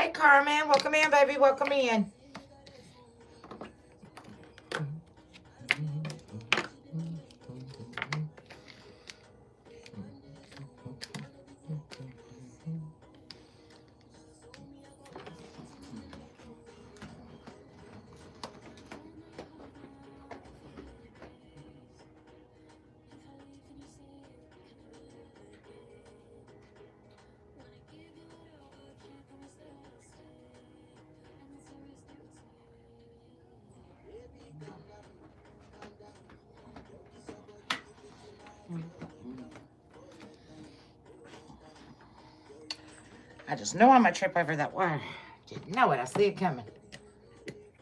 Hey, Carmen. Welcome in, baby. Welcome in. I just know I'm going to trip over that wire. Didn't know it. I see it coming.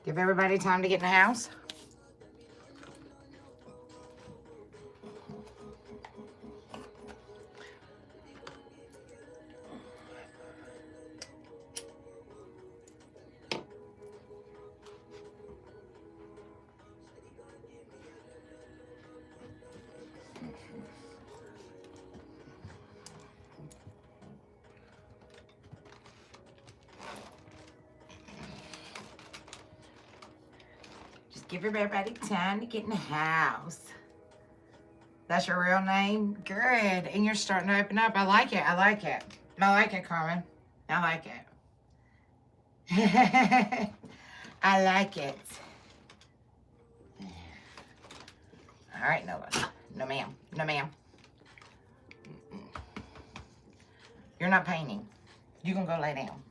Give everybody time to get in the house. Just give everybody time to get in the house. That's your real name? Good. And you're starting to open up. I like it. I like it. I like it, Carmen. I like it. I like it. All right, Noah. No, ma'am. No, ma'am. You're not painting. You can go lay down.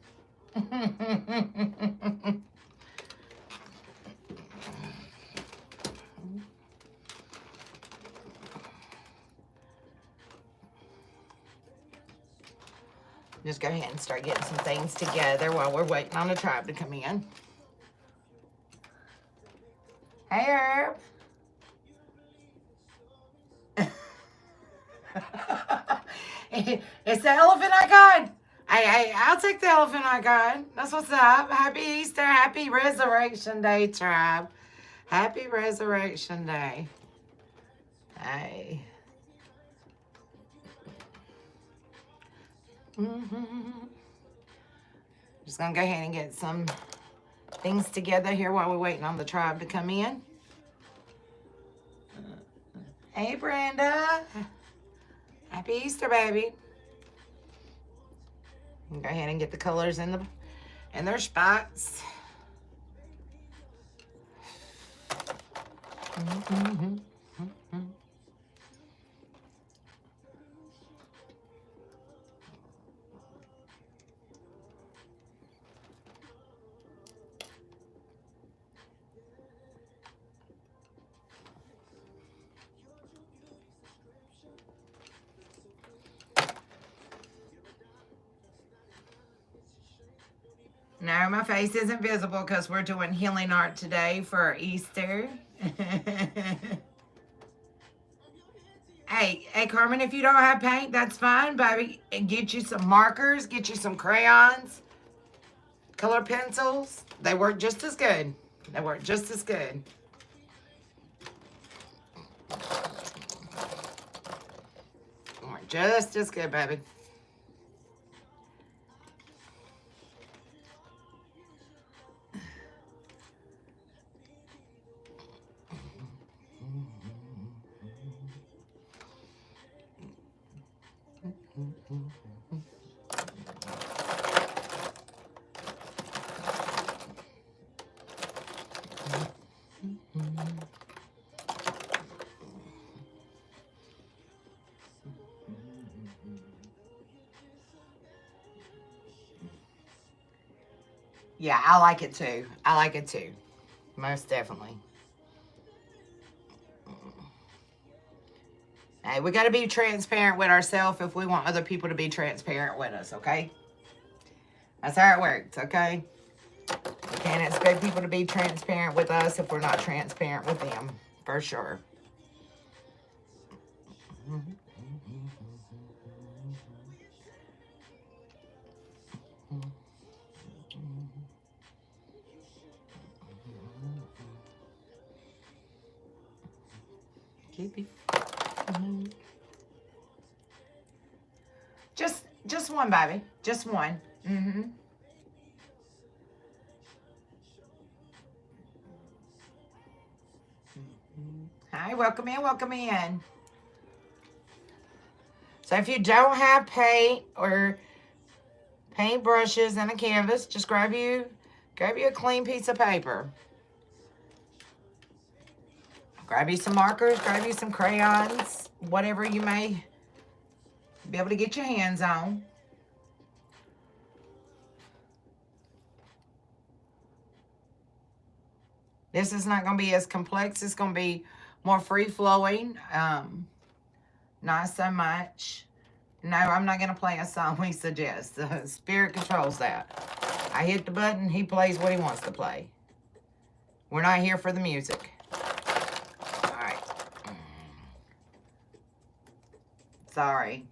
Just go ahead and start getting some things together while we're waiting on the tribe to come in. Hey, Herb. It's the elephant I got. I'll take the elephant I got. That's what's up. Happy Easter. Happy Resurrection Day, tribe. Happy Resurrection Day. Hey. Just gonna go ahead and get some things together here while we're waiting on the tribe to come in. Hey, Brenda. Happy Easter, baby. Go ahead and get the colors in their spots. No, my face isn't visible because we're doing healing art today for Easter. Hey, Carmen, if you don't have paint, that's fine, baby. And get you some markers, get you some crayons, color pencils. They work just as good. They work just as good. Work just as good, baby. Yeah, I like it too. I like it too. Most definitely. Hey, we got to be transparent with ourselves if we want other people to be transparent with us, okay? That's how it works, okay? We can't expect people to be transparent with us if we're not transparent with them, for sure. Keep it. Just one, baby. Just one. Hi, welcome in, welcome in. So if you don't have paint or paint brushes and a canvas, just grab you a clean piece of paper. Grab you some markers, grab you some crayons, whatever you may be able to get your hands on. This is not going to be as complex. It's going to be more free-flowing. Not so much. No, I'm not going to play a song we suggest. The spirit controls that. I hit the button. He plays what he wants to play. We're not here for the music. All right. Sorry.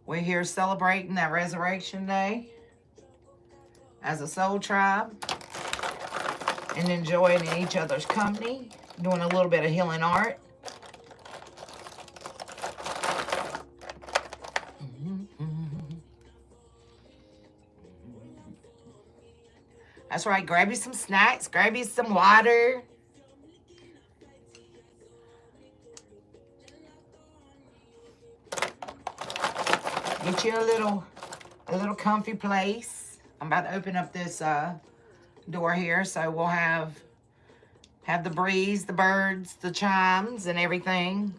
We're here celebrating that Resurrection Day as a soul tribe and enjoying each other's company, doing a little bit of healing art. That's right, grab you some snacks, grab you some water. Get you a little comfy place. I'm about to open up this door here, so we'll have the breeze, the birds, the chimes, and everything.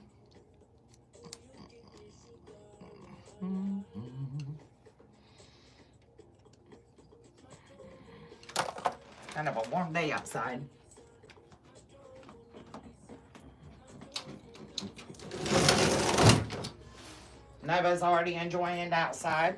Kind of a warm day outside. Nova's already enjoying it outside.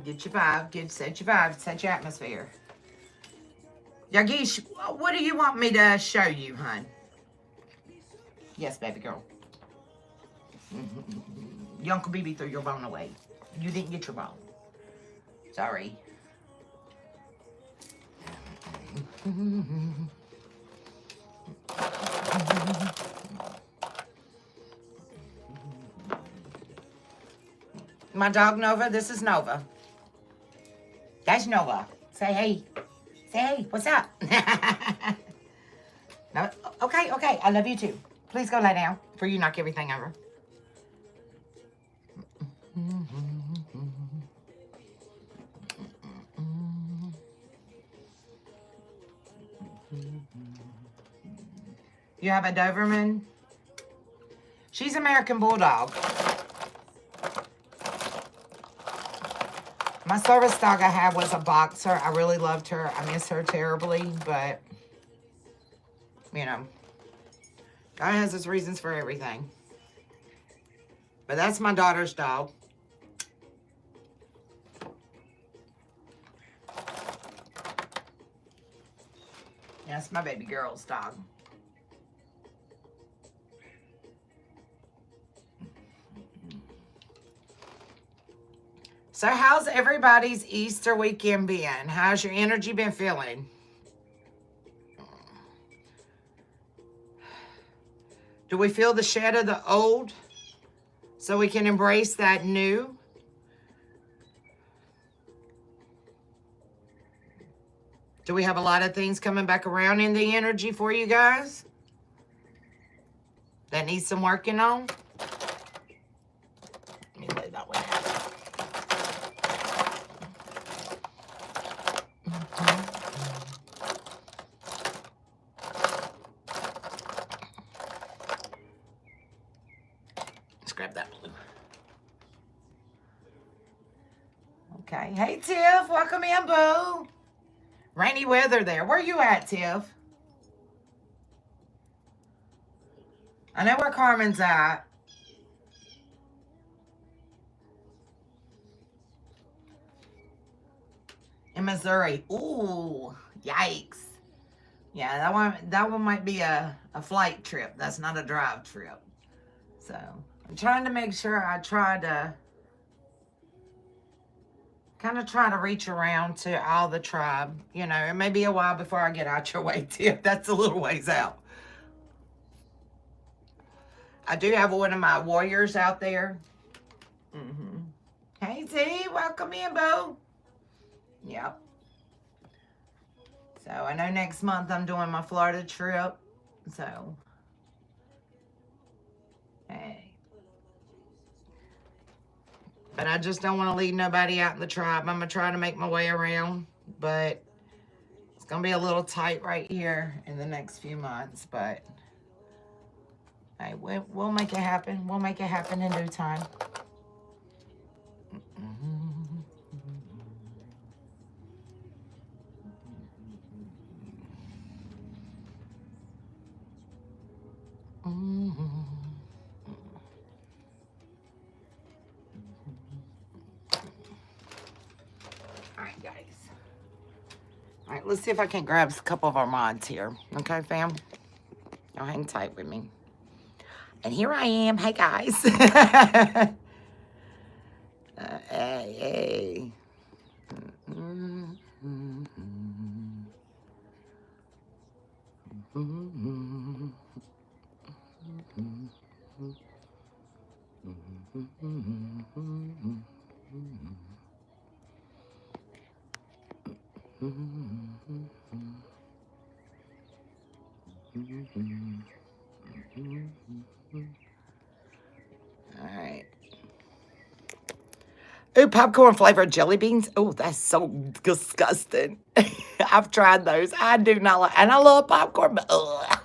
Get your vibe, set your vibe, set your atmosphere. Yagish, what do you want me to show you, hon? Yes, baby girl. Your Uncle BB threw your bone away. You didn't get your bone. Sorry. My dog Nova, this is Nova. That's Nova. Say hey. Say hey, what's up? No, okay, I love you too. Please go lay down before you knock everything over. You have a Doberman? She's American Bulldog. My service dog I had was a boxer. I really loved her. I miss her terribly, but, you know, God has his reasons for everything. But that's my daughter's dog. That's my baby girl's dog. So how's everybody's Easter weekend been? How's your energy been feeling? Do we feel the shed of the old so we can embrace that new? Do we have a lot of things coming back around in the energy for you guys that needs some working on? Let me lay that one out. Let's grab that blue. Okay. Hey, Tiff. Welcome in, boo. Rainy weather there. Where you at, Tiff? I know where Carmen's at. In Missouri. Ooh, yikes. Yeah, that one might be a flight trip. That's not a drive trip. So I'm trying to make sure I try to kind of trying to reach around to all the tribe. You know, it may be a while before I get out your way, Tip. That's a little ways out. I do have one of my warriors out there. Hey, Z, welcome in, boo. Yep. So I know next month I'm doing my Florida trip. So, hey. But I just don't want to leave nobody out in the tribe. I'm going to try to make my way around. But it's going to be a little tight right here in the next few months. But hey, we'll make it happen. We'll make it happen in due time. Alright, guys. Alright, let's see if I can grab a couple of our mods here. Okay, fam? Y'all hang tight with me. And here I am. Hey, guys. Hey. All right. Ooh, popcorn flavored jelly beans. Oh, that's so disgusting. I've tried those. I do not like, and I love popcorn, but ugh.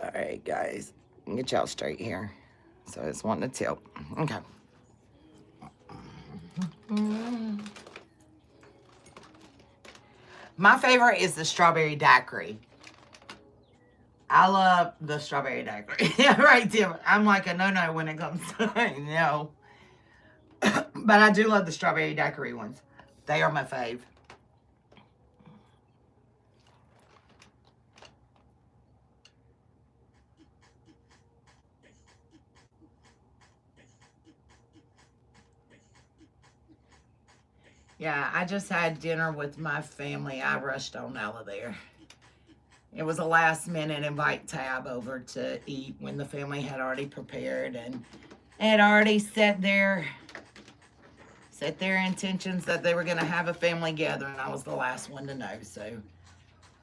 All right, guys, get y'all straight here. So it's wanting to tilt. Okay. My favorite is the strawberry daiquiri. I love the strawberry daiquiri. Right, Tim. I'm like a no-no when it comes to no. But I do love the strawberry daiquiri ones. They are my fave. Yeah, I just had dinner with my family. I rushed on out of there. It was a last minute invite Tab over to eat when the family had already prepared and had already set their intentions that they were going to have a family gathering. I was the last one to know. So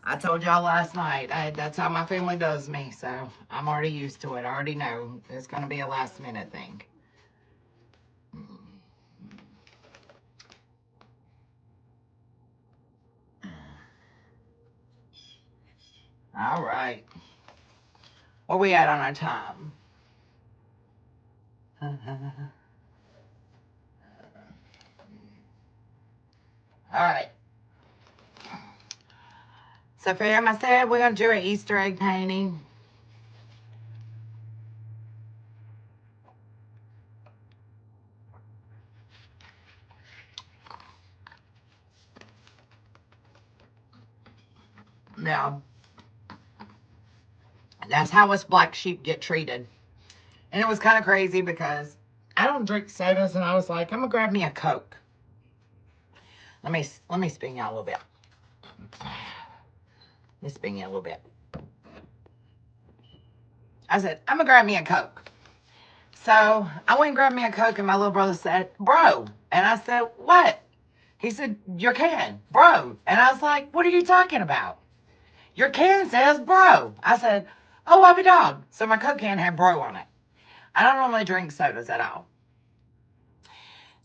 I told y'all last night, that's how my family does me. So I'm already used to it. I already know it's going to be a last minute thing. All right. Where we at on our time? All right. So fam, I said we're going to do an Easter egg painting. Now, that's how us black sheep get treated. And it was kind of crazy because I don't drink sodas, and I was like, I'm going to grab me a Coke. Let me spin you a little bit. Let me spin you a little bit. I said, I'm going to grab me a Coke. So I went and grabbed me a Coke, and my little brother said, bro. And I said, what? He said, your can, bro. And I was like, what are you talking about? Your can says bro. I said, oh, I'll be dog. So my Coke can had bro on it. I don't normally drink sodas at all.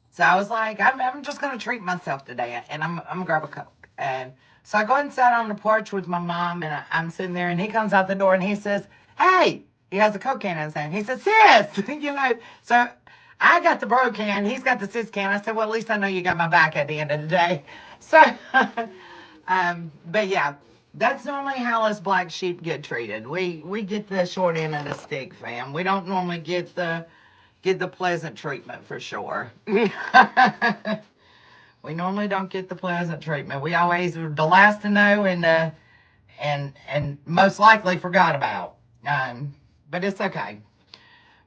So I was like, I'm just going to treat myself today, and I'm going to grab a Coke. And so I go and sat on the porch with my mom, and I'm sitting there, and he comes out the door, and he says, hey, he has a Coke can in his hand. He said, sis, you know, so I got the bro can, he's got the sis can. I said, well, at least I know you got my back at the end of the day. So, but yeah, that's normally how us black sheep get treated. We get the short end of the stick, fam. We don't normally get the pleasant treatment for sure. We normally don't get the pleasant treatment. We always are the last to know and most likely forgot about. But it's okay.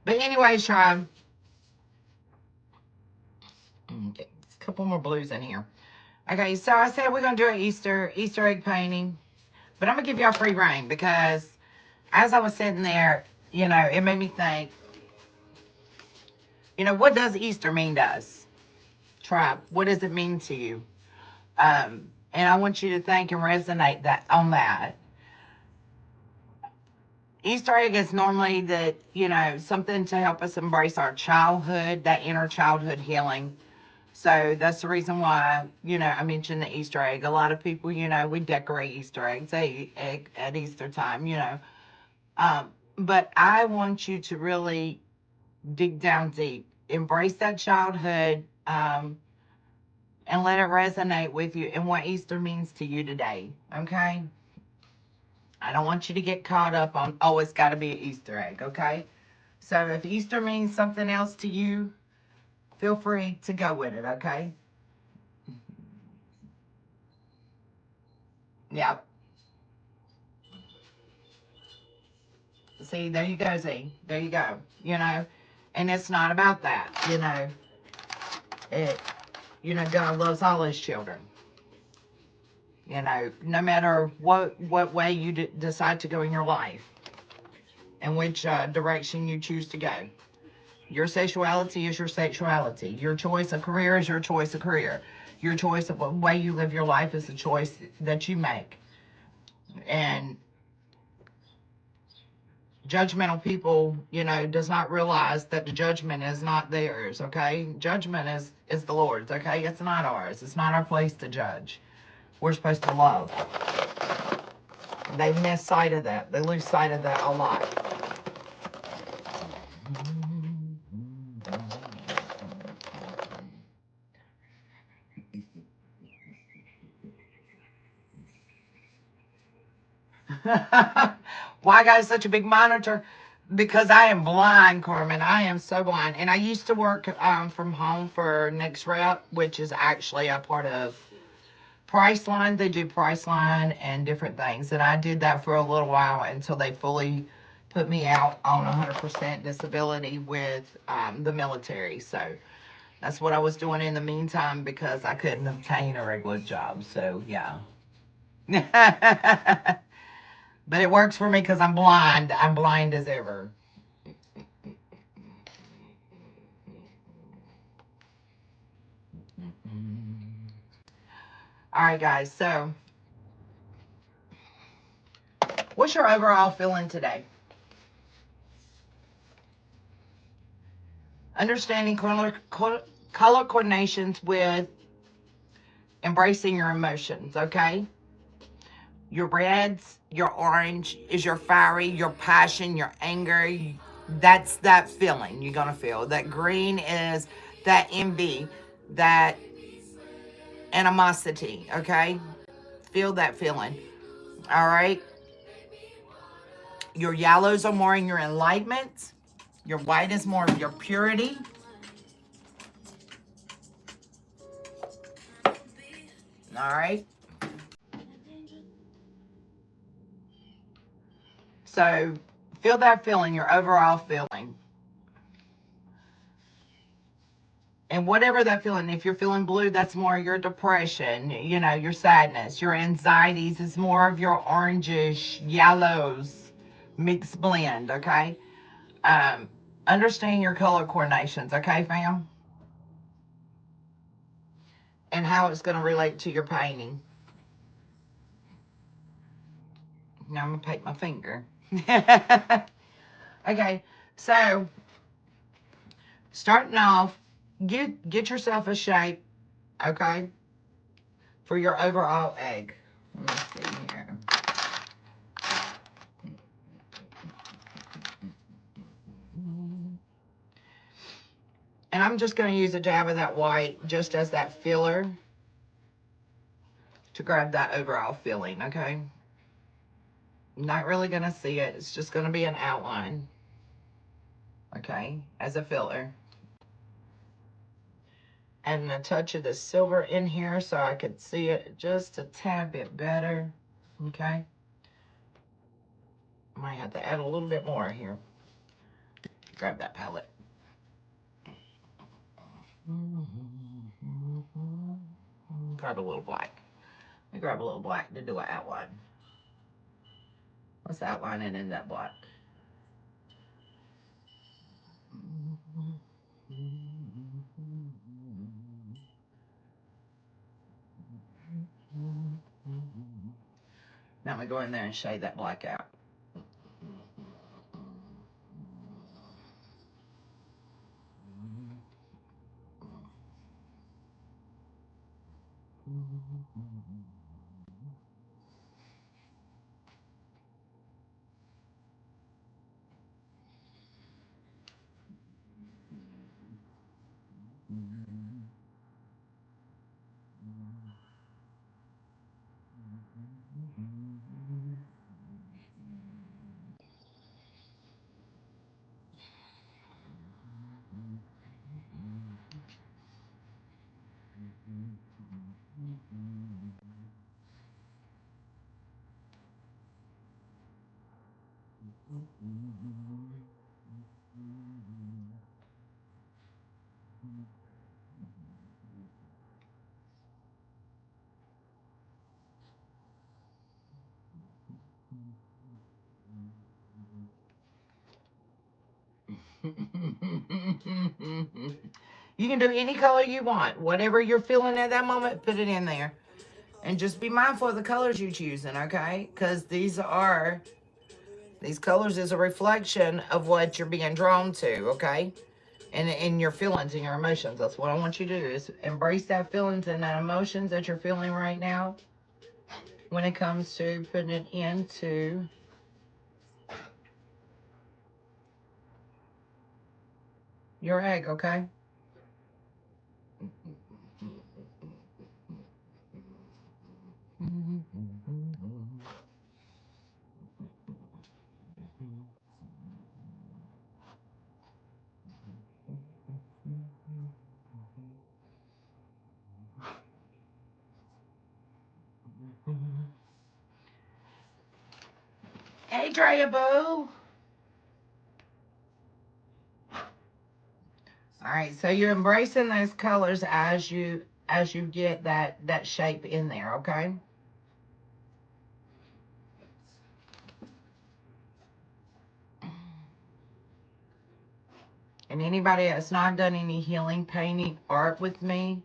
But anyway, Chime, Okay, a couple more blues in here. Okay, so I said we're going to do an Easter egg painting. But I'm going to give y'all free reign because as I was sitting there, you know, it made me think, you know, what does Easter mean to us? Tribe, what does it mean to you? And I want you to think and resonate on that. Easter egg is normally that, you know, something to help us embrace our childhood, that inner childhood healing. So that's the reason why, you know, I mentioned the Easter egg. A lot of people, you know, we decorate Easter eggs at Easter time, you know. But I want you to really dig down deep, embrace that childhood, and let it resonate with you and what Easter means to you today. Okay? I don't want you to get caught up on, oh, it's got to be an Easter egg. Okay? So if Easter means something else to you, feel free to go with it. Okay? Yeah. See, there you go, Z. There you go. You know, and it's not about that. You know, God loves all his children. You know, no matter what way you decide to go in your life and which direction you choose to go. Your sexuality is your sexuality. Your choice of career is your choice of career. Your choice of the way you live your life is the choice that you make. And judgmental people, you know, does not realize that the judgment is not theirs, okay? Judgment is the Lord's, okay? It's not ours. It's not our place to judge. We're supposed to love. They miss sight of that. They lose sight of that a lot. Why I got such a big monitor? Because I am blind, Carmen. I am so blind. And I used to work from home for Next Rep, which is actually a part of Priceline. They do Priceline and different things. And I did that for a little while until they fully put me out on 100% disability with the military. So that's what I was doing in the meantime because I couldn't obtain a regular job. So, yeah. But it works for me because I'm blind. I'm blind as ever. All right, guys. So, what's your overall feeling today? Understanding color coordinations with embracing your emotions, okay? Your reds, your orange is your fiery, your passion, your anger. That's that feeling you're going to feel. That green is that envy, that animosity, okay? Feel that feeling. All right? Your yellows are more in your enlightenment. Your white is more of your purity. All right? So feel that feeling, your overall feeling. And whatever that feeling, if you're feeling blue, that's more your depression, you know, your sadness. Your anxieties is more of your orangish, yellows, mixed blend, okay? Understand your color coordinations, okay, fam? And how it's going to relate to your painting. Now I'm going to paint my finger. Okay, so starting off, get yourself a shape, okay, for your overall egg. Let me see here. And I'm just going to use a dab of that white just as that filler to grab that overall feeling, okay? Not really going to see it. It's just going to be an outline, okay, as a filler. And a touch of the silver in here so I could see it just a tad bit better, okay? Might have to add a little bit more here. Grab that palette. Grab a little black. Let me grab a little black to do an outline. Let's outline it in that black. Now I'm going to go in there and shade that black out. You can do any color you want. Whatever you're feeling at that moment, put it in there. And just be mindful of the colors you're choosing, okay? Because these colors is a reflection of what you're being drawn to, okay? And in your feelings and your emotions. That's what I want you to do, is embrace that feelings and that emotions that you're feeling right now when it comes to putting it into your egg, okay? Hey, Drea Boo. All right, so you're embracing those colors as you get that shape in there, okay? And anybody that's not done any healing painting art with me,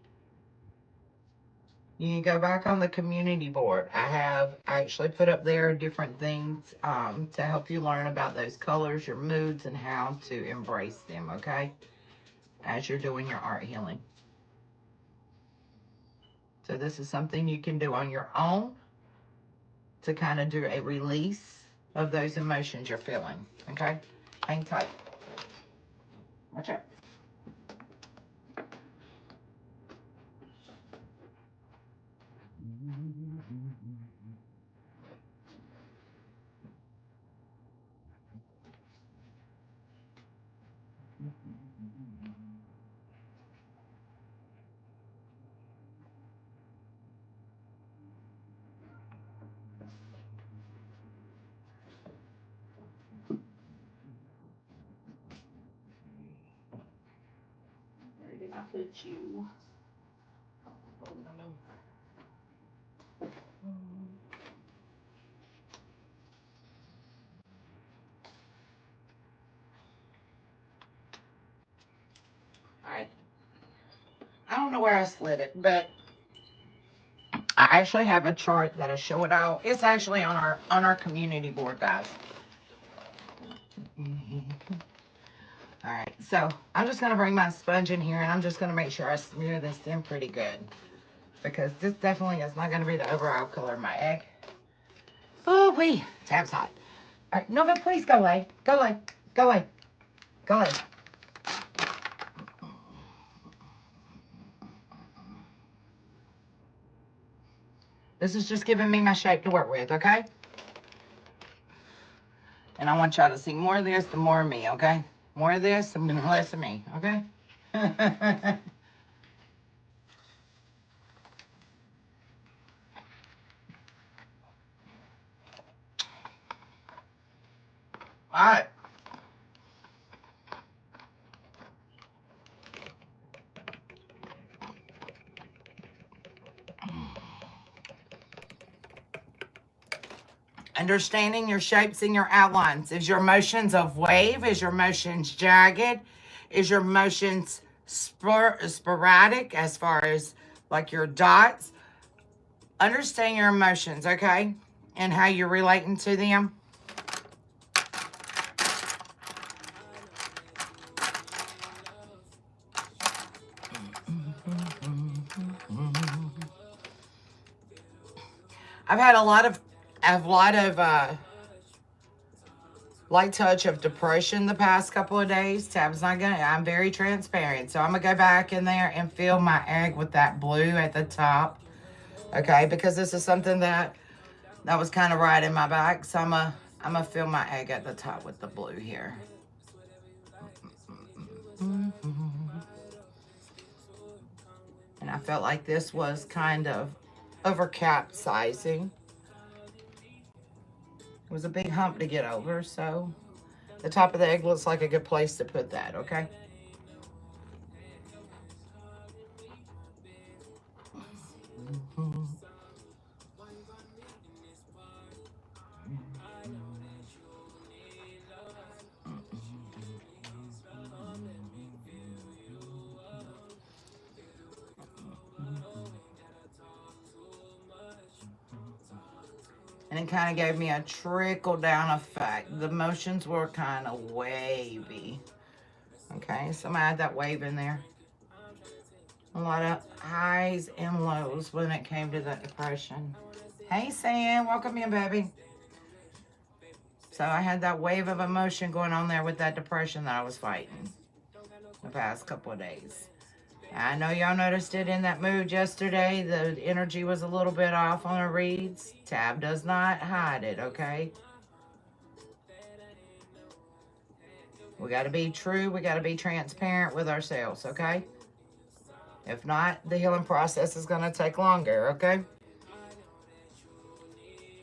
you can go back on the community board. I have actually put up there different things to help you learn about those colors, your moods, and how to embrace them, okay? As you're doing your art healing. So this is something you can do on your own to kind of do a release of those emotions you're feeling, okay? Hang tight. Watch out. Where did I put you? Alright. I don't know where I slid it, but I actually have a chart that'll show it out. It's actually on our community board, guys. Alright, so I'm just gonna bring my sponge in here and I'm just gonna make sure I smear this in pretty good. Because this definitely is not gonna be the overall color of my egg. Oh wee, tab's hot. Alright, Nova, please go away. Go away. Go away. Go away. This is just giving me my shape to work with, okay? And I want y'all to see more of this and more of me, okay? More of this and less of me, okay? Alright. Understanding your shapes and your outlines. Is your motions of wave? Is your motions jagged? Is your motions sporadic as far as like your dots? Understand your emotions, okay? And how you're relating to them. I've had a lot of light touch of depression the past couple of days. Tab's not gonna, I'm very transparent. So I'm gonna go back in there and fill my egg with that blue at the top. Okay, because this is something that was kind of right in my back. So I'm gonna fill my egg at the top with the blue here. And I felt like this was kind of over capsizing. It was a big hump to get over, so the top of the egg looks like a good place to put that, okay? And it kind of gave me a trickle down effect. The motions were kind of wavy. Okay, so I'm gonna add that wave in there. A lot of highs and lows when it came to that depression. Hey Sam, welcome in, baby. So I had that wave of emotion going on there with that depression that I was fighting the past couple of days. I know y'all noticed it in that mood yesterday. The energy was a little bit off on her reads. Tab does not hide it, okay? We got to be true. We got to be transparent with ourselves, okay? If not, the healing process is going to take longer, okay?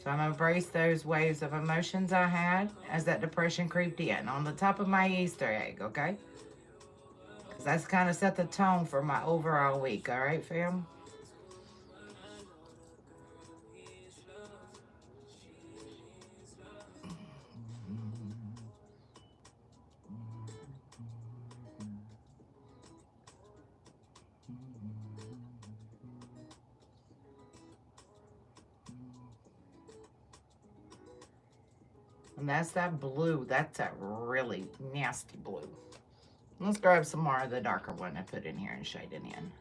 So I'm going to embrace those waves of emotions I had as that depression creeped in on the top of my Easter egg, okay? Because that's kind of set the tone for my overall week, all right, fam? And that's that blue. That's that really nasty blue. Let's grab some more of the darker one and put in here and shade it in.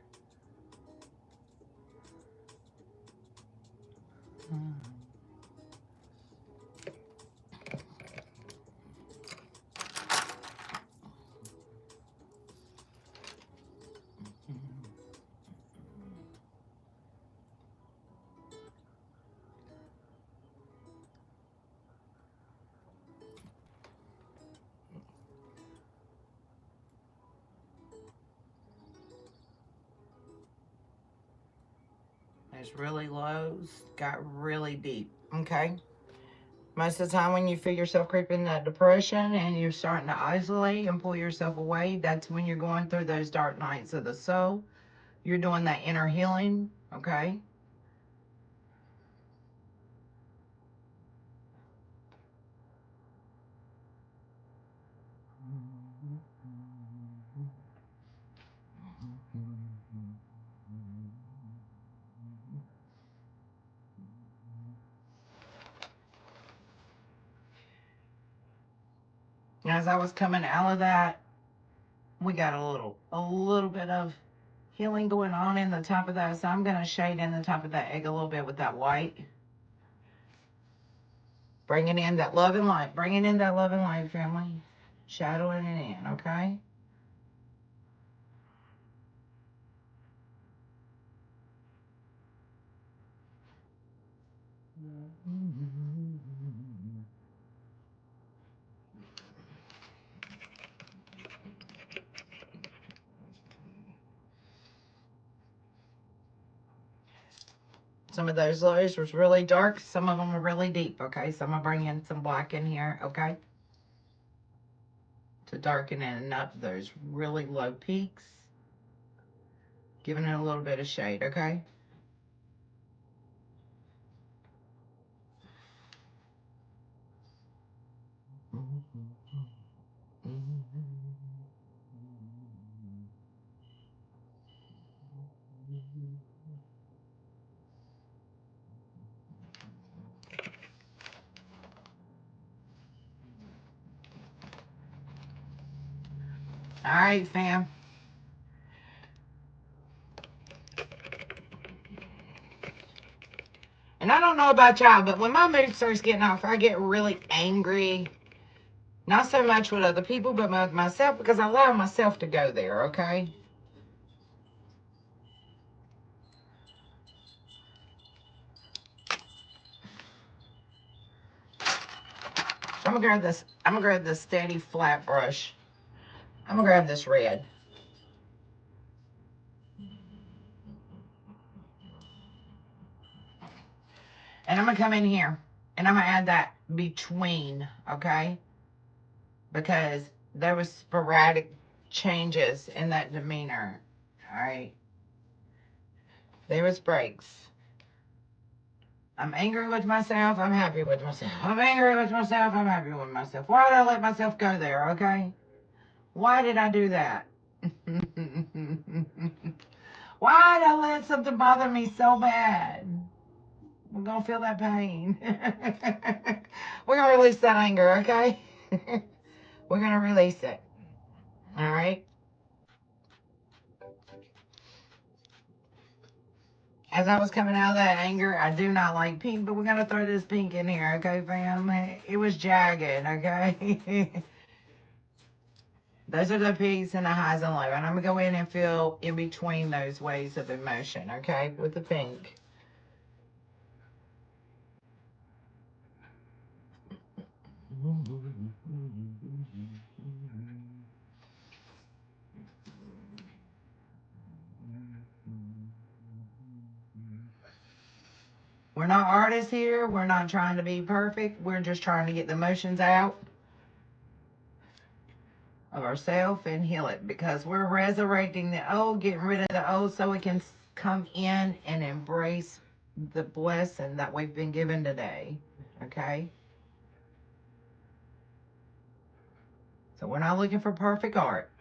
There's really lows, got really deep, okay? Most of the time when you feel yourself creeping that depression and you're starting to isolate and pull yourself away, that's when you're going through those dark nights of the soul. You're doing that inner healing, okay? As I was coming out of that, we got a little bit of healing going on in the top of that. So I'm going to shade in the top of that egg a little bit with that white. Bringing in that love and light. Bringing in that love and light, family. Shadowing it in, okay? Some of those layers was really dark. Some of them are really deep, okay? So I'm going to bring in some black in here, okay? To darken it up those really low peaks. Giving it a little bit of shade, okay? All right, fam. And I don't know about y'all, but when my mood starts getting off, I get really angry. Not so much with other people, but with myself, because I allow myself to go there, okay? I'm gonna grab this steady flat brush. I'm gonna grab this red. And I'm gonna come in here and I'm gonna add that between, okay? Because there was sporadic changes in that demeanor. Alright. There was breaks. I'm angry with myself, I'm happy with myself. I'm angry with myself, I'm happy with myself. Why did I let myself go there, okay? Why did I do that? Why did I let something bother me so bad? We're gonna feel that pain. We're gonna release that anger, okay? We're gonna release it. Alright? As I was coming out of that anger, I do not like pink, but we're gonna throw this pink in here, okay, fam? It was jagged, okay? Those are the peaks and the highs and lows. And I'm gonna go in and feel in between those waves of emotion, okay, with the pink. We're not artists here. We're not trying to be perfect. We're just trying to get the emotions out of ourselves and heal it, because we're resurrecting the old, getting rid of the old so we can come in and embrace the blessing that we've been given today. Okay? So we're not looking for perfect art.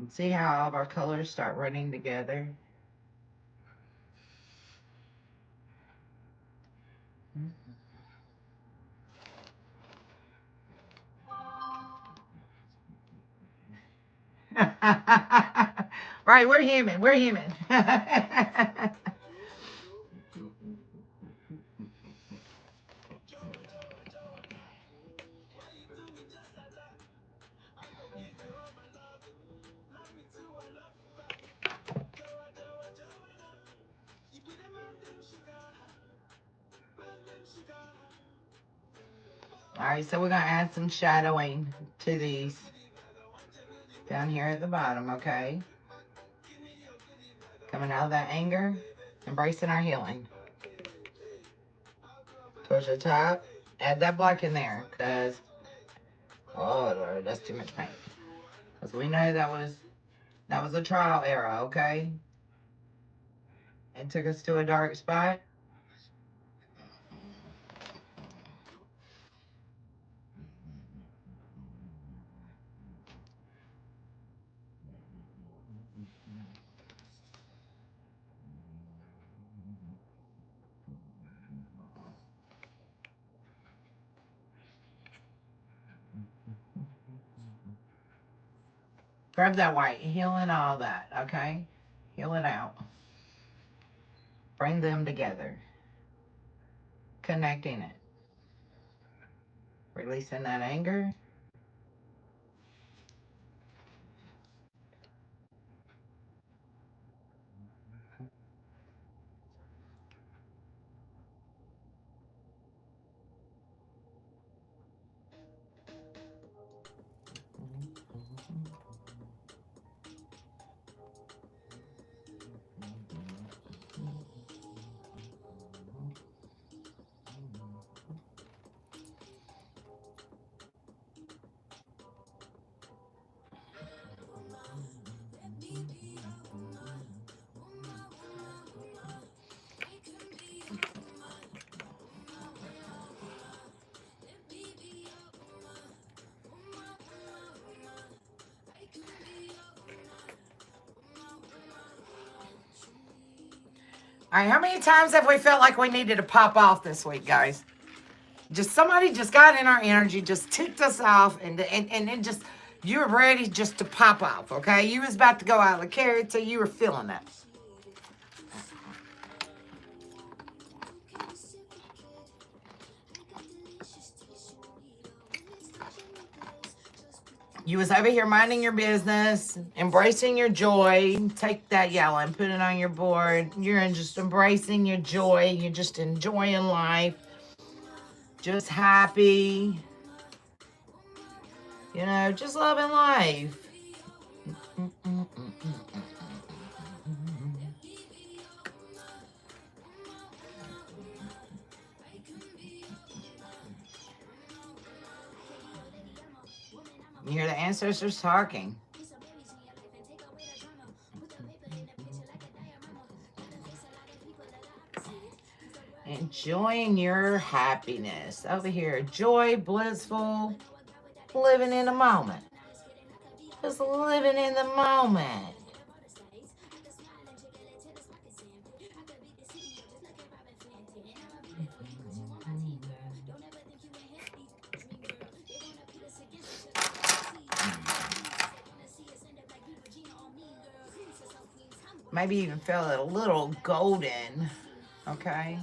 See how all of our colors start running together? Right, we're human. We're human. Alright, so we're going to add some shadowing to these down here at the bottom, okay? Coming out of that anger, embracing our healing. Towards the top, add that black in there, because, oh Lord, that's too much paint. Because we know that was a trial era, okay? It took us to a dark spot. Grab that white, healing all that, okay? Heal it out. Bring them together. Connecting it. Releasing that anger. All right, how many times have we felt like we needed to pop off this week, guys? Just somebody just got in our energy, just ticked us off, and then just you were ready just to pop off, okay? You was about to go out of the character, you were feeling it. You was over here minding your business, embracing your joy. Take that yellow and put it on your board. You're just embracing your joy. You're just enjoying life. Just happy. You know, just loving life. You hear the ancestors talking. Enjoying your happiness. Over here, joy, blissful, living in the moment. Just living in the moment. Maybe even feel it a little golden, okay?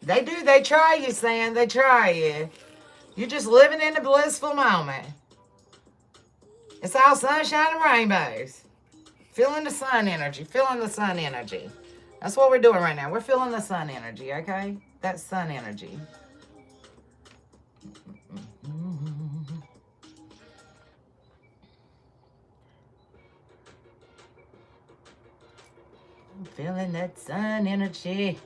They do, they try you, Sam, they try you. You're just living in the blissful moment. It's all sunshine and rainbows. Feeling the sun energy, feeling the sun energy. That's what we're doing right now. We're feeling the sun energy, okay? That sun energy. I'm feeling that sun energy.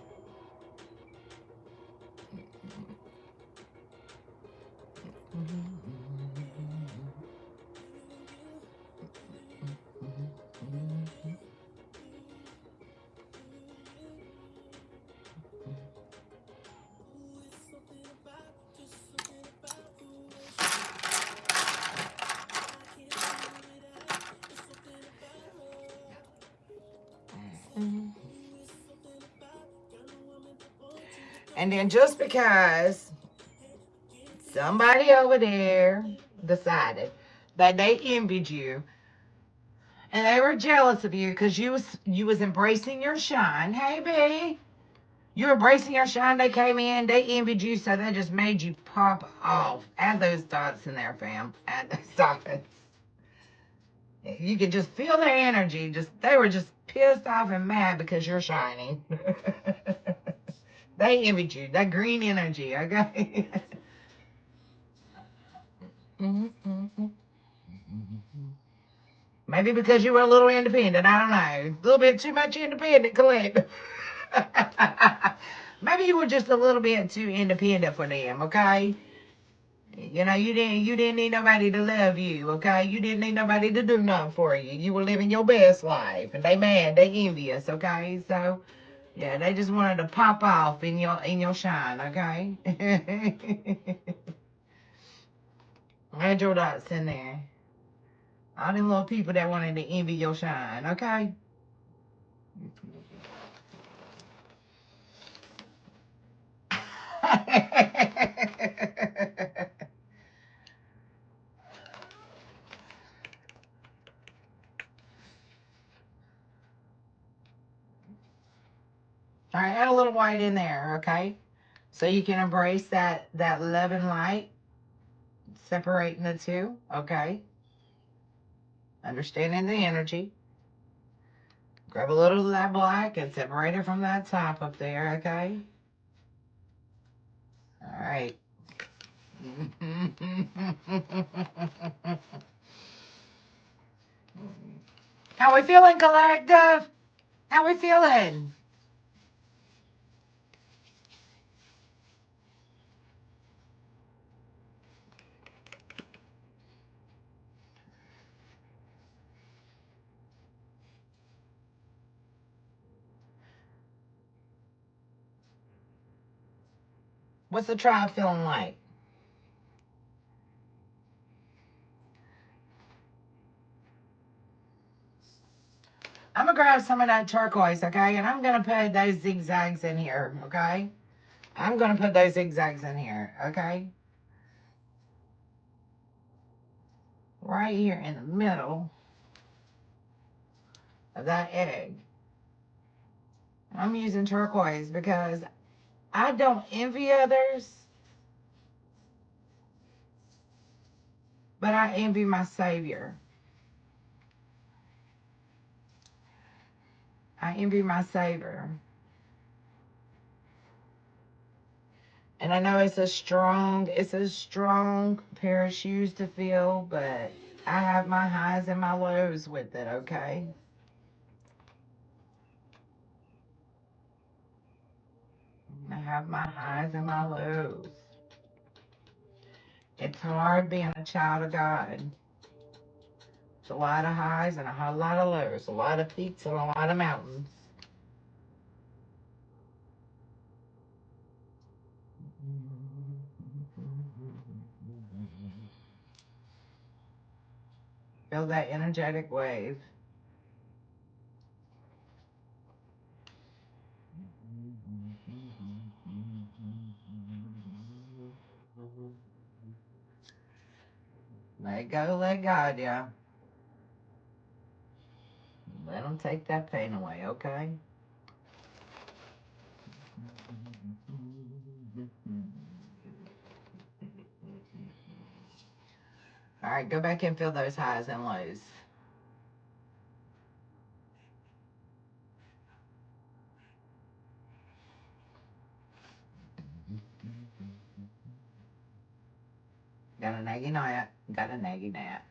And then just because somebody over there decided that they envied you and they were jealous of you because you was embracing your shine. Hey, B. You were embracing your shine. They came in, they envied you, so they just made you pop off. Add those dots in there, fam. Add those dots. You could just feel their energy. They were just pissed off and mad because you're shining. They envied you. That green energy, okay? Maybe because you were a little independent. I don't know. A little bit too much independent, Colette. Maybe you were just a little bit too independent for them, okay? You know, you didn't need nobody to love you, okay? You didn't need nobody to do nothing for you. You were living your best life, and they mad, they envious, okay? So, yeah, they just wanted to pop off in your shine, okay? Add your dots in there. All them little people that wanted to envy your shine, okay? All right, add a little white in there, okay? So you can embrace that love and light, separating the two, okay? Understanding the energy. Grab a little of that black and separate it from that top up there, okay? All right. How we feeling, collective? How we feeling? What's the tribe feeling like? I'm going to grab some of that turquoise, okay? And I'm going to put those zigzags in here, okay? I'm going to put those zigzags in here, okay? Right here in the middle of that egg. I'm using turquoise because I don't envy others, but I envy my Savior. I envy my Savior. And I know it's a strong pair of shoes to fill, but I have my highs and my lows with it, okay? I have my highs and my lows. It's hard being a child of God. It's a lot of highs and a whole lot of lows, a lot of peaks and a lot of mountains. Feel that energetic wave. Let go, let God, yeah. Let him take that pain away, okay? All right, go back and feel those highs and lows. Got a naggy nut. Got a naggy nut.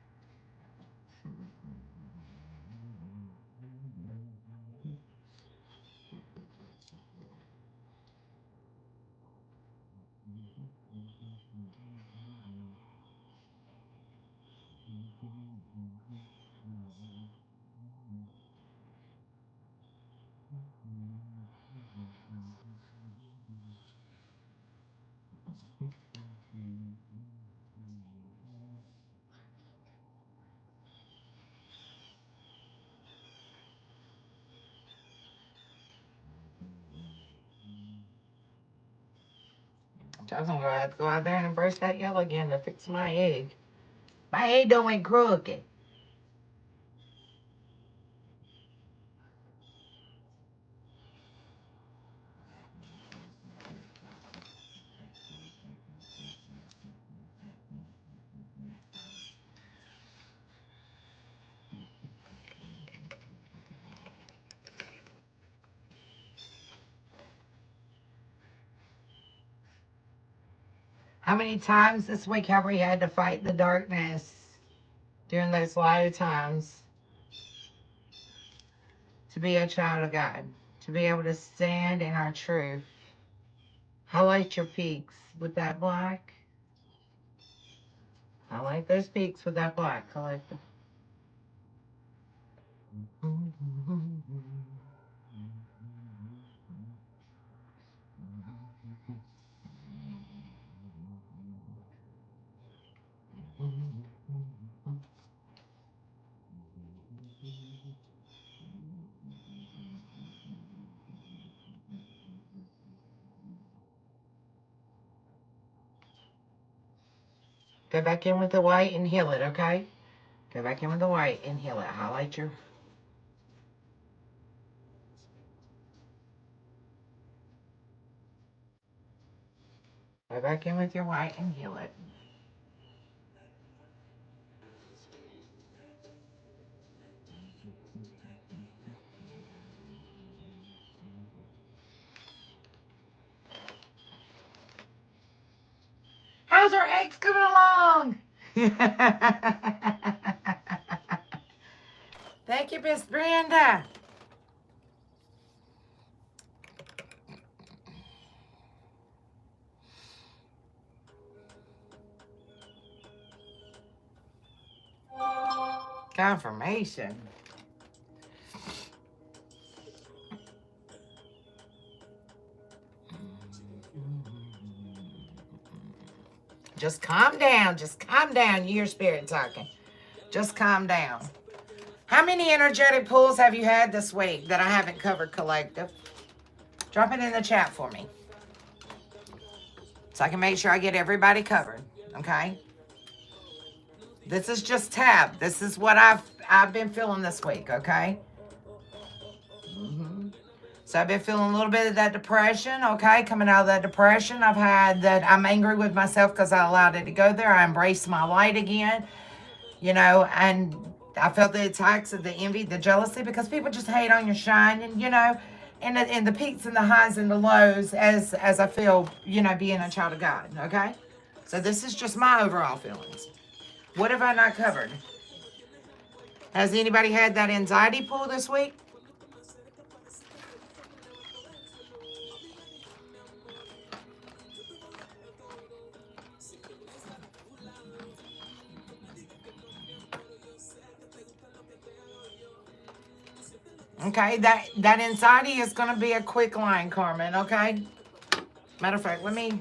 I'm gonna have to go out there and embrace that yellow again to fix my egg. My egg don't crooked. How many times this week have we had to fight the darkness during those light times to be a child of God, to be able to stand in our truth? Highlight your peaks with that black. Highlight those peaks with that black. Highlight them. Go back in with the white and heal it, okay? Go back in with the white and heal it. Highlight your... Go back in with your white and heal it. How's our eggs coming along? Thank you, Miss Brenda. Confirmation. Just calm down. Just calm down. You hear spirit talking. Just calm down. How many energetic pulls have you had this week that I haven't covered collective? Drop it in the chat for me, so I can make sure I get everybody covered, okay? This is just tab. This is what I've been feeling this week, okay? So I've been feeling a little bit of that depression, okay? Coming out of that depression, I've had that I'm angry with myself because I allowed it to go there. I embraced my light again, you know, and I felt the attacks of the envy, the jealousy, because people just hate on your shine, and, you know, and the peaks and the highs and the lows as I feel, you know, being a child of God, okay? So this is just my overall feelings. What have I not covered? Has anybody had that anxiety pull this week? Okay, that anxiety is going to be a quick line, Carmen, okay? Matter of fact, let me...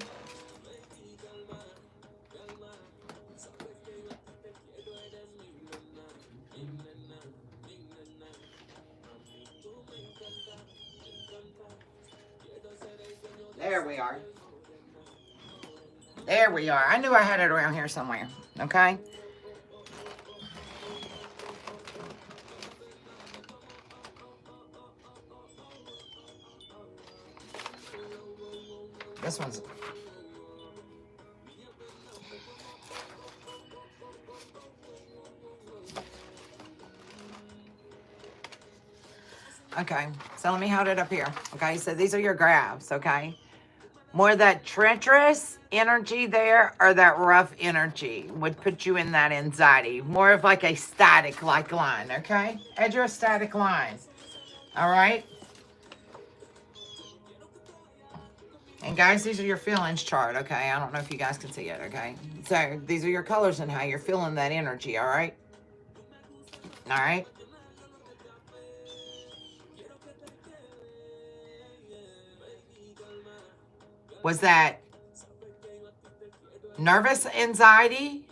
There we are. There we are. I knew I had it around here somewhere, okay? This one's... Okay, so let me hold it up here. Okay, so these are your graphs, okay? More of that treacherous energy there, or that rough energy would put you in that anxiety. More of like a static-like line, okay? Add your static line, all right? And guys, these are your feelings chart, okay? I don't know if you guys can see it, okay? So these are your colors and how you're feeling that energy, all right? All right? Was that nervous anxiety?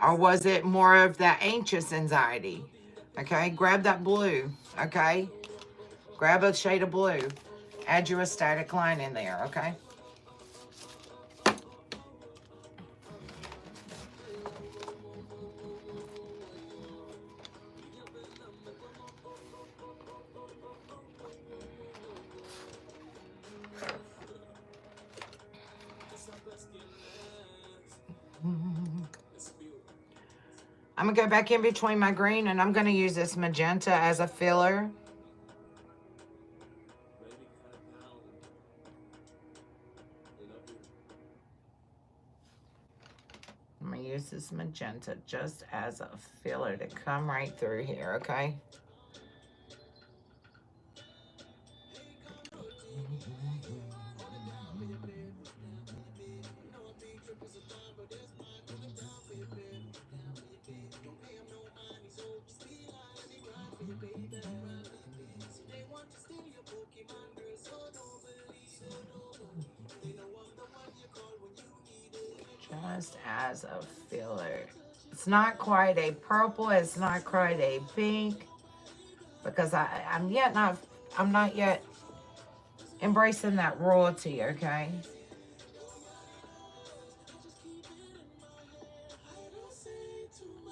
Or was it more of that anxious anxiety? Okay, grab that blue, okay? Grab a shade of blue. Add your static line in there, okay? I'm going to go back in between my green, and I'm going to use this magenta as a filler. I'm going to use this magenta just as a filler to come right through here, okay? Just as a filler. It's not quite a purple, it's not quite a pink, because I'm not yet embracing that royalty, okay?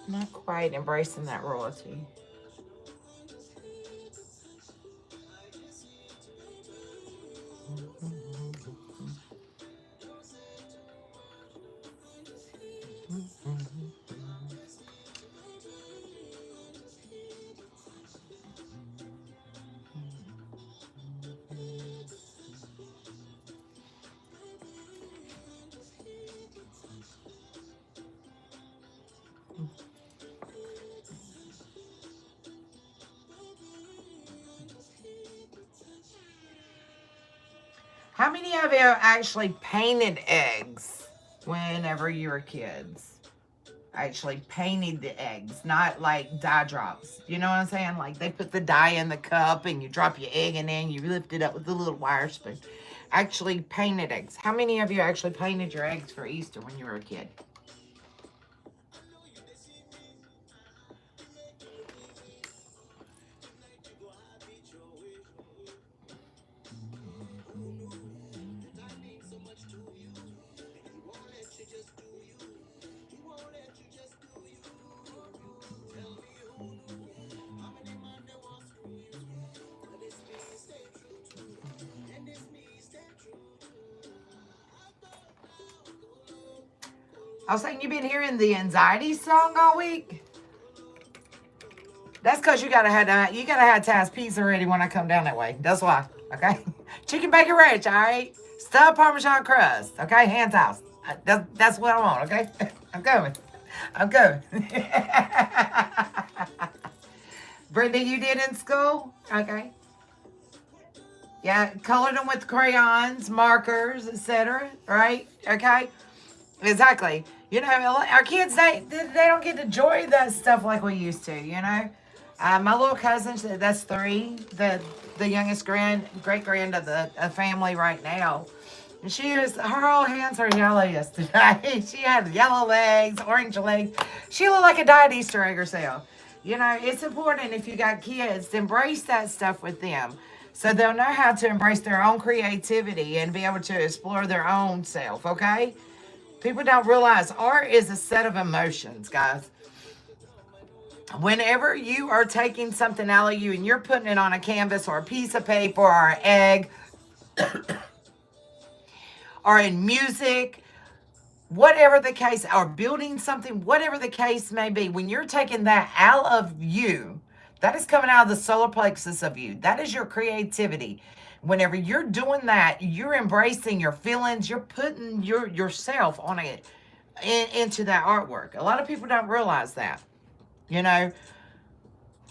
Not quite embracing that royalty. How many of you actually painted eggs whenever you were kids? actually painted the eggs, not like dye drops. You know what I'm saying? Like they put the dye in the cup and you drop your egg in there and you lift it up with a little wire spoon. Actually painted eggs. How many of you actually painted your eggs for Easter when you were a kid? I was saying, you've been hearing the anxiety song all week. That's because you gotta have Taz pizza ready when I come down that way. That's why. Okay, chicken bacon ranch. All right, stuffed Parmesan crust. Okay, hand tossed. That's what I want. Okay, I'm coming. I'm coming. Brenda, you did in school. Okay. Yeah, colored them with crayons, markers, etc. Right? Okay. Exactly. You know, our kids, they don't get to enjoy that stuff like we used to, you know. My little cousin, that's 3, the youngest great grand of the family right now. And her whole hands are yellow yesterday. She had yellow legs, orange legs. She looked like a dyed Easter egg herself. You know, it's important if you got kids to embrace that stuff with them. So they'll know how to embrace their own creativity and be able to explore their own self, okay? People don't realize art is a set of emotions, guys. Whenever you are taking something out of you and you're putting it on a canvas or a piece of paper or an egg or in music, whatever the case, or building something, whatever the case may be, when you're taking that out of you, that is coming out of the solar plexus of you. That is your creativity. Whenever you're doing that, you're embracing your feelings. You're putting yourself on into that artwork. A lot of people don't realize that, you know,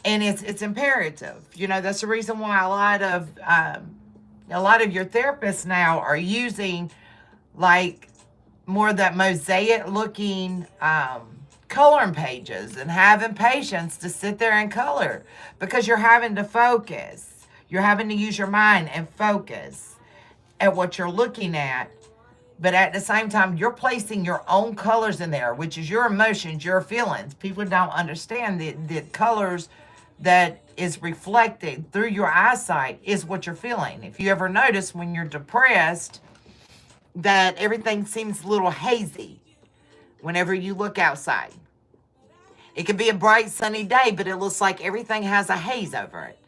and it's imperative. You know, that's the reason why a lot of your therapists now are using like more of that mosaic looking coloring pages and having patience to sit there and color, because you're having to focus. You're having to use your mind and focus at what you're looking at. But at the same time, you're placing your own colors in there, which is your emotions, your feelings. People don't understand the colors that is reflected through your eyesight is what you're feeling. If you ever notice when you're depressed that everything seems a little hazy whenever you look outside. It could be a bright sunny day, but it looks like everything has a haze over it.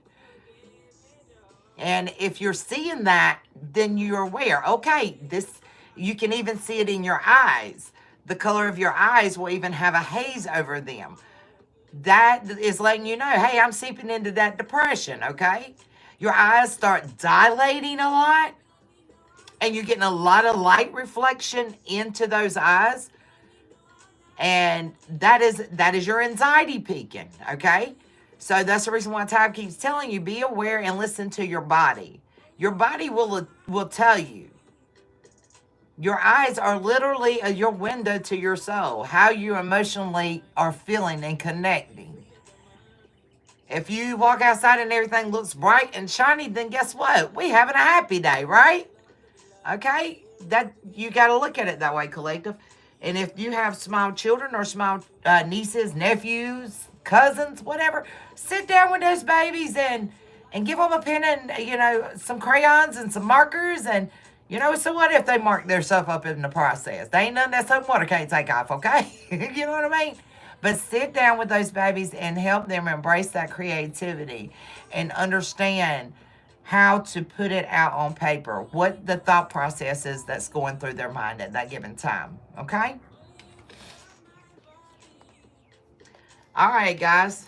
And if you're seeing that, then you're aware, okay, you can even see it in your eyes. The color of your eyes will even have a haze over them. That is letting you know, hey, I'm seeping into that depression, okay? Your eyes start dilating a lot, and you're getting a lot of light reflection into those eyes. And that is your anxiety peaking, okay? So that's the reason why Tab keeps telling you, be aware and listen to your body. Your body will tell you. Your eyes are literally your window to your soul, how you emotionally are feeling and connecting. If you walk outside and everything looks bright and shiny, then guess what? We having a happy day, right? Okay? That you got to look at it that way, collective. And if you have small children or small nieces, nephews, cousins, whatever, sit down with those babies and give them a pen and, you know, some crayons and some markers. And, you know, so what if they mark their stuff up in the process? They ain't nothing that soap water can't take off, okay? You know what I mean? But sit down with those babies and help them embrace that creativity and understand how to put it out on paper, what the thought process is that's going through their mind at that given time, okay? All right, guys.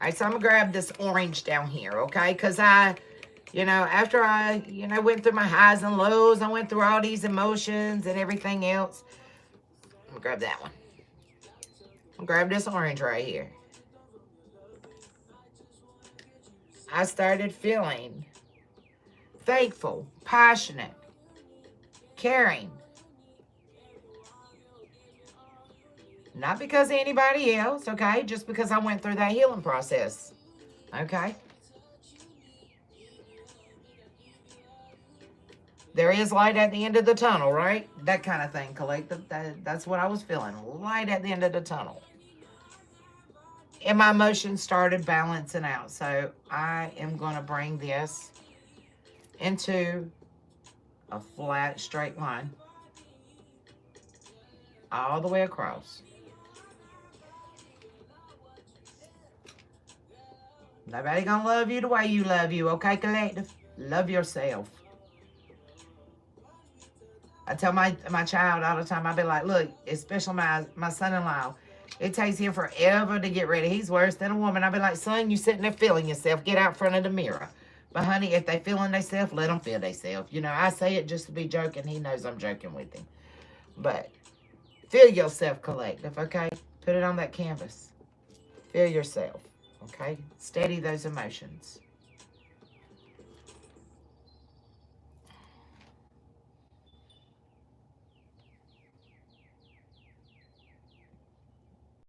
All right, so I'm going to grab this orange down here, okay? Because after I went through my highs and lows, I went through all these emotions and everything else. I'm going to grab that one. I'll grab this orange right here. I started feeling faithful, passionate, caring, Not because of anybody else, okay? Just because I went through that healing process, okay? There is light at the end of the tunnel, right? That kind of thing, collective. That's what I was feeling. Light at the end of the tunnel. And my emotions started balancing out. So I am going to bring this into a flat, straight line. All the way across. Nobody gonna love you the way you love you, okay, collective? Love yourself. I tell my child all the time, I be like, look, especially my son-in-law, it takes him forever to get ready. He's worse than a woman. I be like, son, you sitting there feeling yourself. Get out in front of the mirror. But honey, if they feeling themselves, let them feel themselves. You know, I say it just to be joking. He knows I'm joking with him. But feel yourself, collective, okay? Put it on that canvas. Feel yourself, okay? Steady those emotions.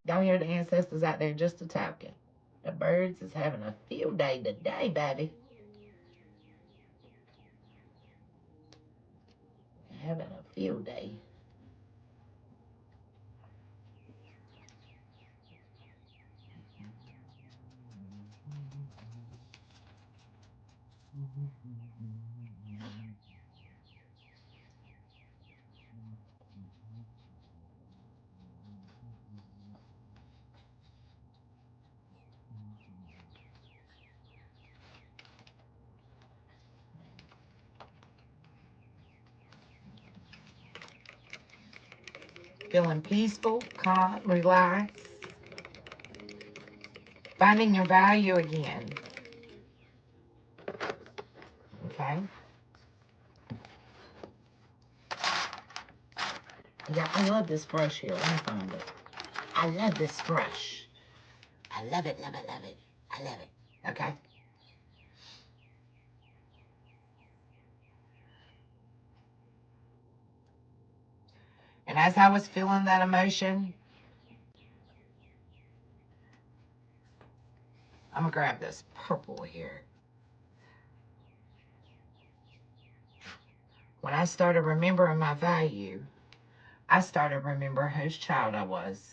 Y'all hear the ancestors out there just a talking. The birds is having a field day today, baby. Having a field day. Feeling peaceful, calm, relaxed. Finding your value again. Okay? Yeah, I love this brush here. Let me find it. I love this brush. I love it, love it, love it. I love it. Okay? And as I was feeling that emotion, I'm going to grab this purple here. When I started remembering my value, I started remembering whose child I was.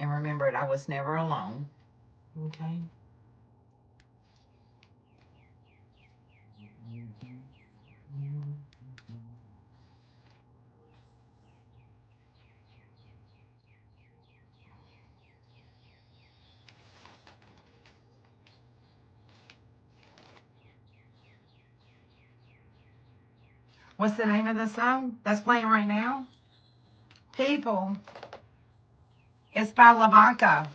And remembered I was never alone. Okay? What's the name of the song that's playing right now? People. It's by LaVanka.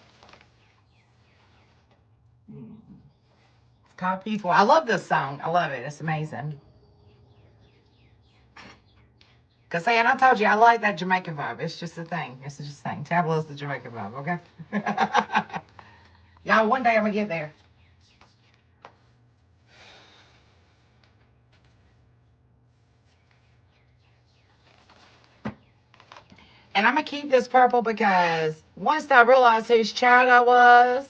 It's called People. I love this song. I love it. It's amazing. Because, and I told you, I like that Jamaican vibe. It's just a thing. It's just a thing. Tableau's the Jamaican vibe, okay? Y'all, one day I'm going to get there. And I'm going to keep this purple because once I realized whose child I was,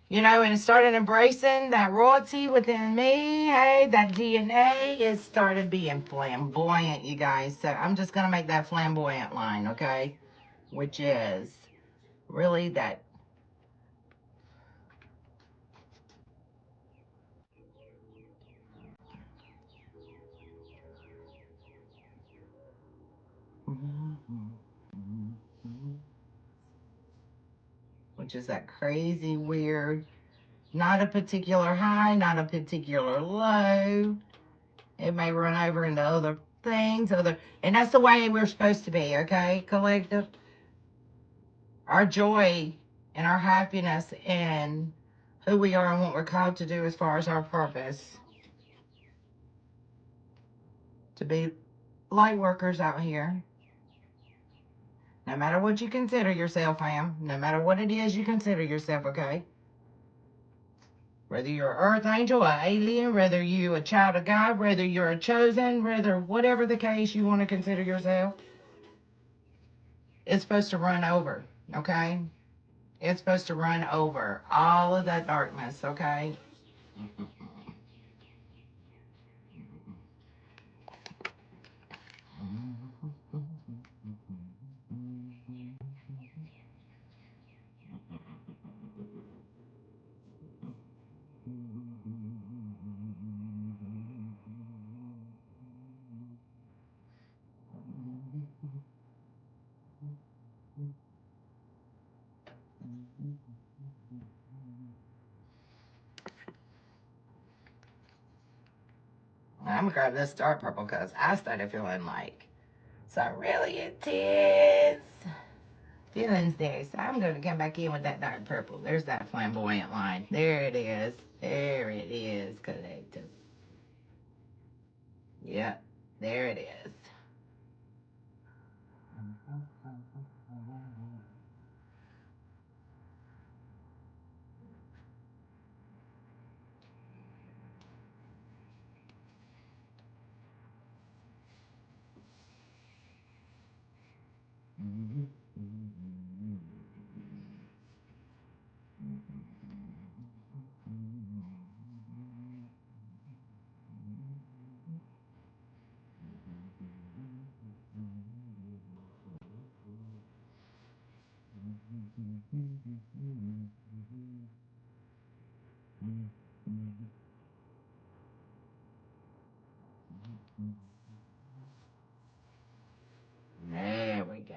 you know, and started embracing that royalty within me, hey, that DNA, it started being flamboyant, you guys. So I'm just going to make that flamboyant line, okay? Which is really that. Which is that crazy, weird, not a particular high, not a particular low. It may run over into other things, and that's the way we're supposed to be, okay, collective? Our joy and our happiness and who we are and what we're called to do as far as our purpose. To be light workers out here. No matter what you consider yourself, fam. No matter what it is you consider yourself, okay? Whether you're an earth angel, an alien, whether you're a child of God, whether you're a chosen, whether whatever the case you want to consider yourself, it's supposed to run over, okay? It's supposed to run over all of that darkness, okay? I'm gonna grab this dark purple because I started feeling like some really intense feelings there. So I'm gonna come back in with that dark purple. There's that flamboyant line. There it is. There it is. Collective. Yep. There it is. There we go.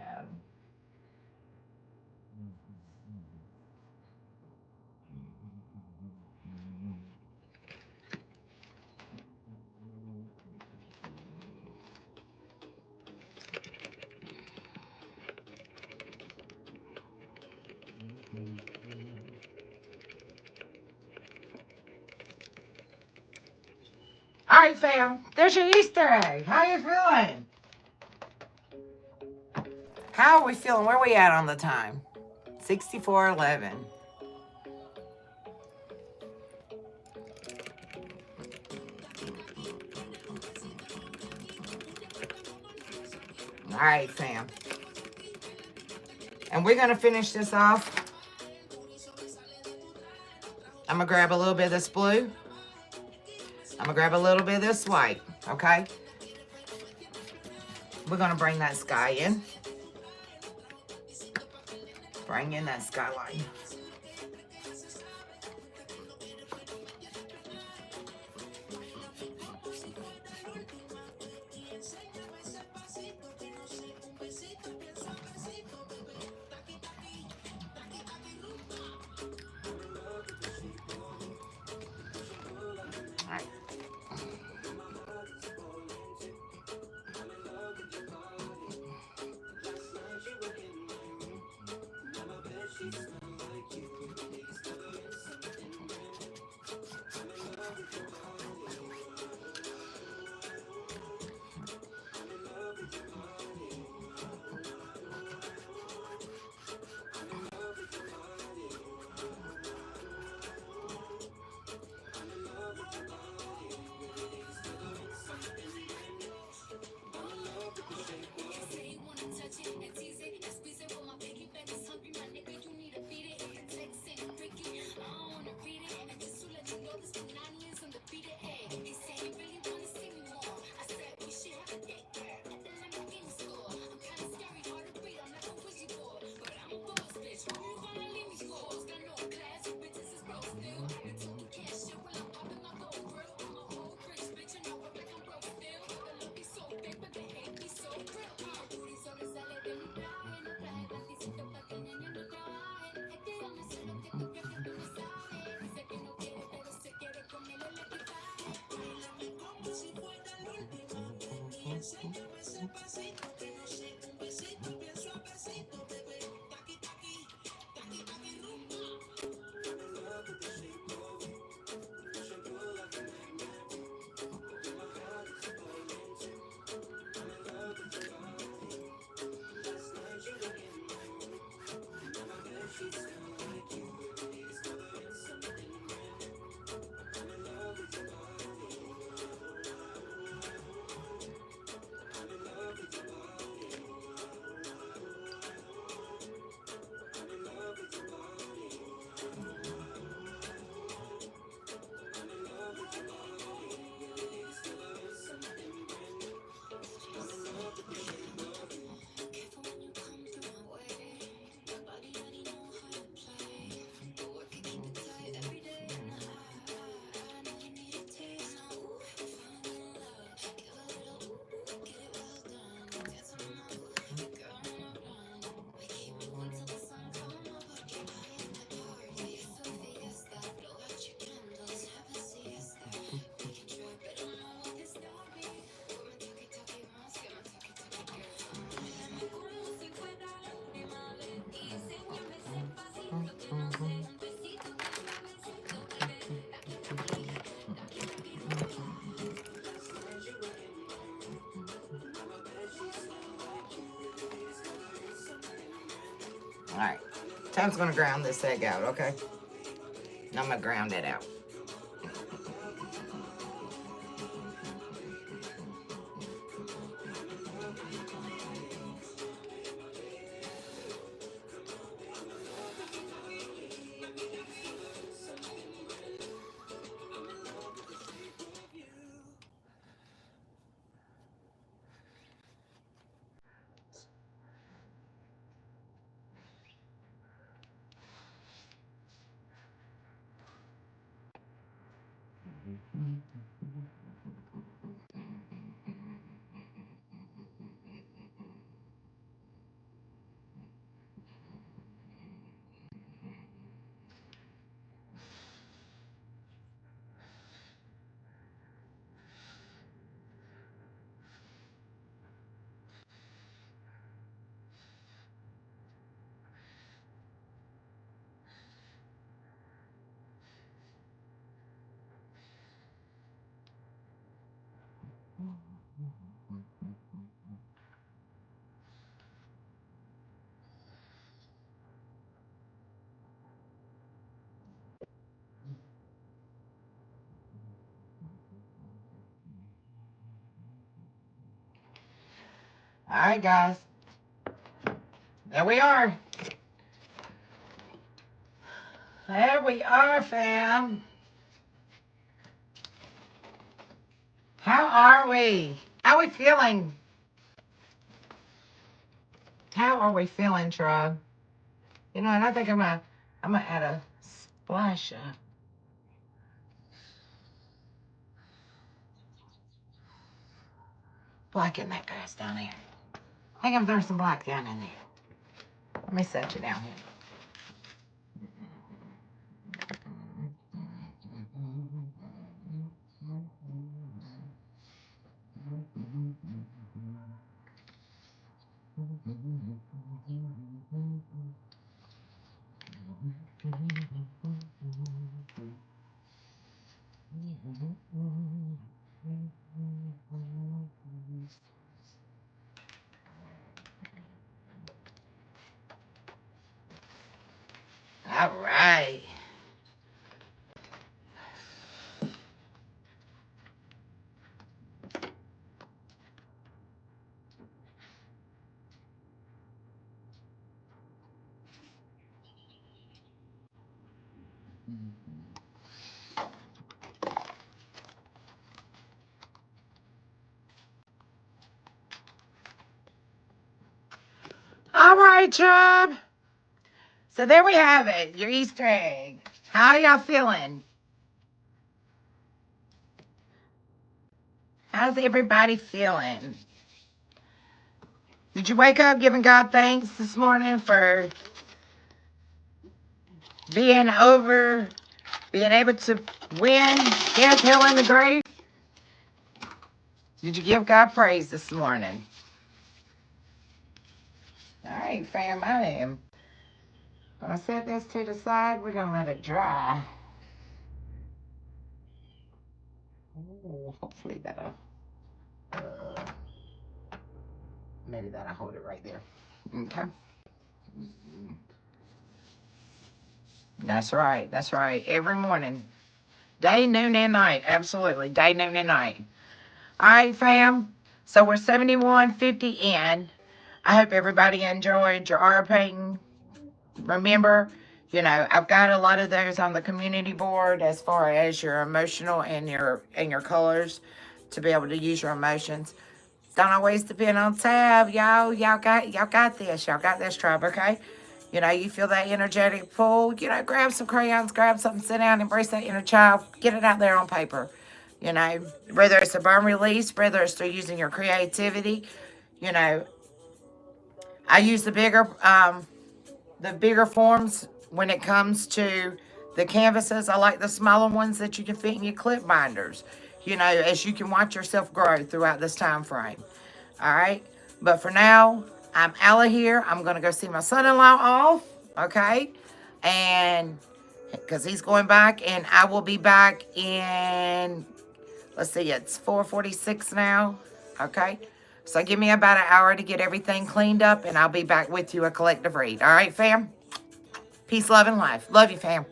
All right, fam. There's your Easter egg. How you feeling? How are we feeling? Where are we at on the time? 64:11. All right, fam. And we're going to finish this off. I'm going to grab a little bit of this blue. I'm going to grab a little bit of this white, okay? We're going to bring that sky in. Bring in that skyline. All right. Time's going to ground this egg out, okay? I'm going to ground it out. All right, guys. There we are. There we are, fam. How are we? How are we feeling? How are we feeling, Trug? You know, and I think I'm gonna add a splash of black in that guy's down there. I think I'm throwing some black down in there. Let me set you down here. All right. All right, Chub. So there we have it, your Easter egg. How are y'all feeling? How's everybody feeling? Did you wake up giving God thanks this morning for being able to win, death, hell, and the grave? Did you give God praise this morning? All right, fam, I am going to set this to the side. We're going to let it dry. Ooh, hopefully that'll, maybe that'll hold it right there. Okay. That's right. That's right. Every morning. Day, noon, and night. Absolutely. Day, noon, and night. All right, fam. So we're 71.50 in. I hope everybody enjoyed your art painting. Remember, you know, I've got a lot of those on the community board as far as your emotional and your colors to be able to use your emotions. Don't always depend on tab, y'all. Y'all got this. Y'all got this, tribe, okay? You know, you feel that energetic pull, you know, grab some crayons, grab something, sit down, embrace that inner child, get it out there on paper. You know, whether it's a burn release, whether it's through using your creativity, you know, I use the bigger forms when it comes to the canvases. I like the smaller ones that you can fit in your clip binders, you know, as you can watch yourself grow throughout this time frame. All right. But for now, I'm out of here. I'm going to go see my son-in-law off. Okay. And because he's going back, and I will be back in, let's see, it's 4:46 now. Okay. So give me about an hour to get everything cleaned up, and I'll be back with you a collective read. All right, fam? Peace, love, and life. Love you, fam.